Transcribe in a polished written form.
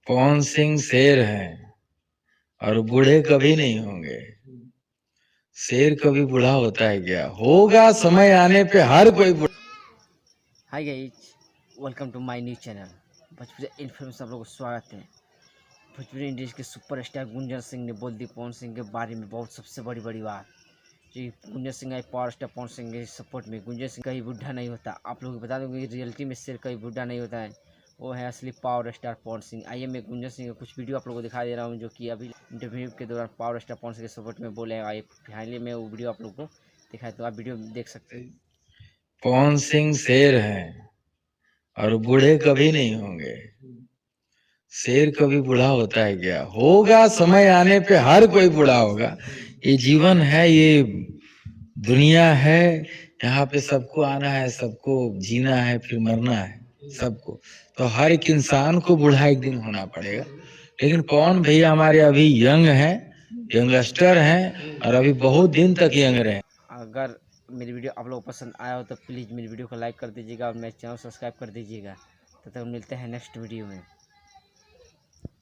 पवन सिंह शेर हैं और बूढ़े कभी नहीं होंगे। शेर कभी बूढ़ा होता है क्या? होगा समय आने पे हर कोई बूढ़ा। Hi guys, welcome to my new channel Bhojpuri information. आप लोगों को स्वागत है। भोजपुरी इंडस्ट्री के सुपरस्टार गुंजन सिंह ने बोल दी पवन सिंह के बारे में बहुत सबसे बड़ी बात। जी, गुंजन सिंह आई पावर स्टार पवन सिंह के सपोर्ट में। गुंजन सिंह कहीं बूढ़ा नहीं होता। आप लोगों को बता दूंगा कि रियलिटी में शेर कहीं बूढ़ा नहीं होता है। वो है असली पावर स्टार पवन सिंह। आइए मैं गुंजन सिंह का कुछ वीडियो आप लोगों को दिखा दे रहा हूँ, जो कि अभी इंटरव्यू के दौरान पावर स्टार पवन सिंह के सपोर्ट में बोले हैं। आइए फाइनली मैं वो वीडियो आप लोगों को दिखाया, तो आप वीडियो देख सकते हैं। पवन सिंह शेर हैं और बूढ़े कभी नहीं होंगे। शेर कभी बूढ़ा होता है क्या? होगा समय आने पे हर कोई बूढ़ा होगा। ये जीवन है, ये दुनिया है। यहाँ पे सबको आना है, सबको जीना है, फिर मरना है सबको। तो हर एक इंसान को बूढ़ा एक दिन होना पड़ेगा। लेकिन पवन भैया हमारे अभी यंग हैं, यंगस्टर हैं और अभी बहुत दिन तक यंग रहे। अगर मेरी वीडियो आप लोगों को पसंद आया हो तो प्लीज़ मेरी वीडियो को लाइक कर दीजिएगा और मेरे चैनल सब्सक्राइब कर दीजिएगा। तब तक मिलते हैं नेक्स्ट वीडियो में।